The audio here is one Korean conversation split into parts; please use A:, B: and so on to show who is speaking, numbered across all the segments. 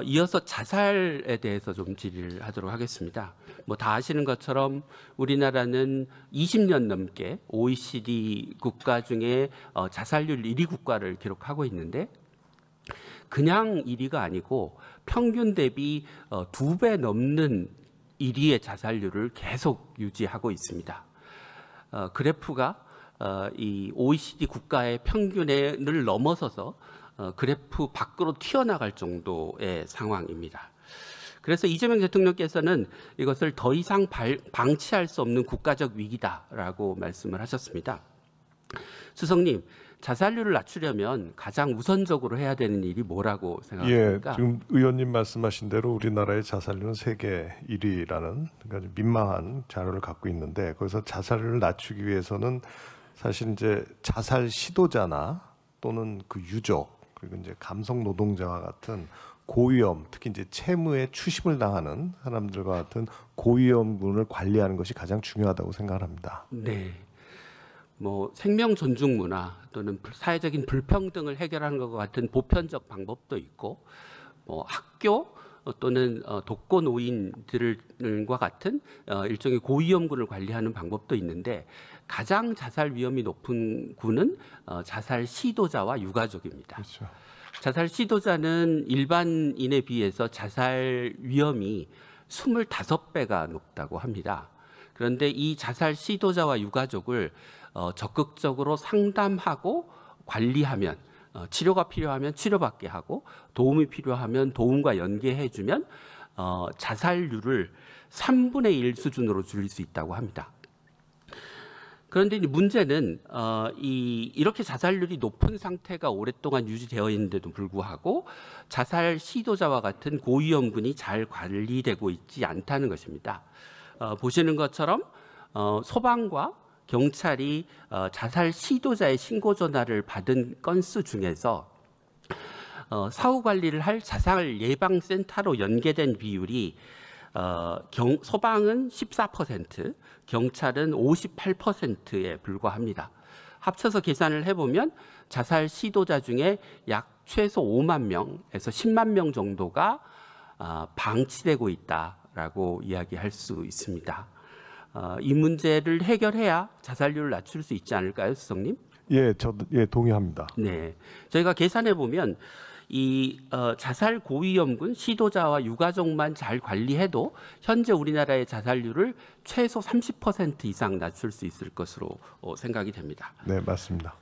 A: 이어서 자살에 대해서 좀 질의를 하도록 하겠습니다. 뭐 다 아시는 것처럼 우리나라는 20년 넘게 OECD 국가 중에 자살률 1위 국가를 기록하고 있는데 그냥 1위가 아니고 평균 대비 2배 넘는 1위의 자살률을 계속 유지하고 있습니다. 그래프가 이 OECD 국가의 평균을 넘어서서 그래프 밖으로 튀어나갈 정도의 상황입니다. 그래서 이재명 대통령께서는 이것을 더 이상 방치할 수 없는 국가적 위기다라고 말씀을 하셨습니다. 수석님, 자살률을 낮추려면 가장 우선적으로 해야 되는 일이 뭐라고 생각하십니까?
B: 예, 지금 의원님 말씀하신 대로 우리나라의 자살률은 세계 1위라는 그러니까 민망한 자료를 갖고 있는데 거기서 자살률을 낮추기 위해서는 사실 이제 자살 시도자나 또는 그 유족 그리고 이제 감성 노동자와 같은 고위험, 특히 이제 채무에 추심을 당하는 사람들과 같은 고위험군을 관리하는 것이 가장 중요하다고 생각합니다.
A: 네. 뭐 생명 존중 문화 또는 사회적인 불평등을 해결하는 것과 같은 보편적 방법도 있고, 뭐 학교 또는 독거 노인들과 같은 일종의 고위험군을 관리하는 방법도 있는데 가장 자살 위험이 높은 군은 자살 시도자와 유가족입니다.
B: 그렇죠.
A: 자살 시도자는 일반인에 비해서 자살 위험이 25배가 높다고 합니다. 그런데 이 자살 시도자와 유가족을 적극적으로 상담하고 관리하면 치료가 필요하면 치료받게 하고 도움이 필요하면 도움과 연계해주면 자살률을 3분의 1 수준으로 줄일 수 있다고 합니다. 그런데 문제는 이렇게 자살률이 높은 상태가 오랫동안 유지되어 있는데도 불구하고 자살 시도자와 같은 고위험군이 잘 관리되고 있지 않다는 것입니다. 보시는 것처럼 소방과 경찰이 자살 시도자의 신고 전화를 받은 건수 중에서 사후 관리를 할 자살 예방 센터로 연계된 비율이 소방은 14%, 경찰은 58%에 불과합니다. 합쳐서 계산을 해보면 자살 시도자 중에 약 최소 5만 명에서 10만 명 정도가 방치되고 있다라고 이야기할 수 있습니다. 이 문제를 해결해야 자살률을 낮출 수 있지 않을까요, 수석님?
B: 예, 저도 동의합니다.
A: 네, 저희가 계산해 보면 이 자살 고위험군 시도자와 유가족만 잘 관리해도 현재 우리나라의 자살률을 최소 30% 이상 낮출 수 있을 것으로 생각이 됩니다.
B: 네, 맞습니다.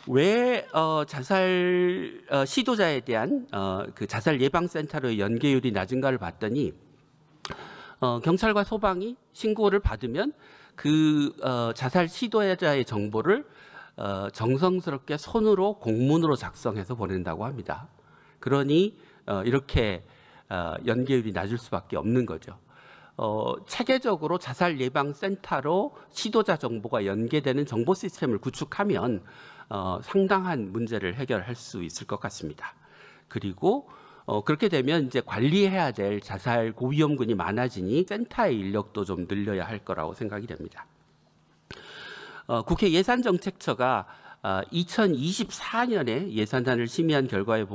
A: 왜 자살 시도자에 대한 그 자살 예방센터로의 연계율이 낮은가를 봤더니 경찰과 소방이 신고를 받으면 그 자살 시도자의 정보를 정성스럽게 손으로 공문으로 작성해서 보낸다고 합니다. 그러니 이렇게 연계율이 낮을 수밖에 없는 거죠. 체계적으로 자살 예방 센터로 시도자 정보가 연계되는 정보 시스템을 구축하면 상당한 문제를 해결할 수 있을 것 같습니다. 그리고 그렇게 되면 이제 관리해야 될 자살 고위험군이 많아지니 센터의 인력도 좀 늘려야 할 거라고 생각이 됩니다. 국회 예산정책처가 2024년에 예산안을 심의한 결과에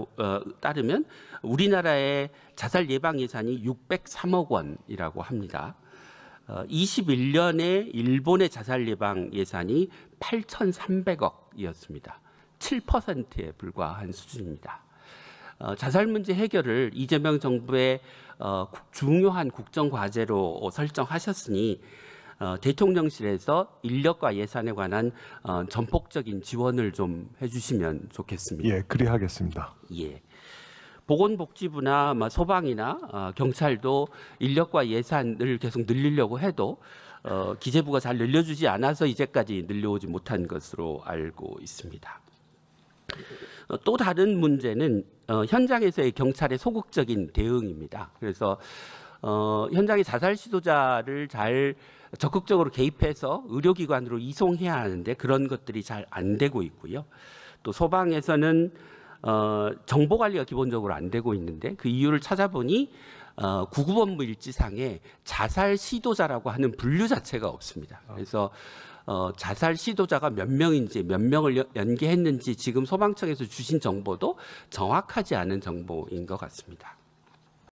A: 따르면 우리나라의 자살 예방 예산이 603억 원이라고 합니다. 21년에 일본의 자살 예방 예산이 8,300억이었습니다. 7%에 불과한 수준입니다. 자살 문제 해결을 이재명 정부의 중요한 국정 과제로 설정하셨으니 대통령실에서 인력과 예산에 관한 전폭적인 지원을 좀 해주시면 좋겠습니다.
B: 예, 그리하겠습니다.
A: 예. 보건복지부나 소방이나 경찰도 인력과 예산을 계속 늘리려고 해도 기재부가 잘 늘려주지 않아서 이제까지 늘려오지 못한 것으로 알고 있습니다. 또 다른 문제는 현장에서의 경찰의 소극적인 대응입니다. 그래서 현장의 자살 시도자를 잘 적극적으로 개입해서 의료기관으로 이송해야 하는데 그런 것들이 잘 안 되고 있고요. 또 소방에서는 정보 관리가 기본적으로 안 되고 있는데 그 이유를 찾아보니 구급업무 일지상에 자살 시도자라고 하는 분류 자체가 없습니다. 그래서 자살 시도자가 몇 명인지 몇 명을 연계했는지 지금 소방청에서 주신 정보도 정확하지 않은 정보인 것 같습니다.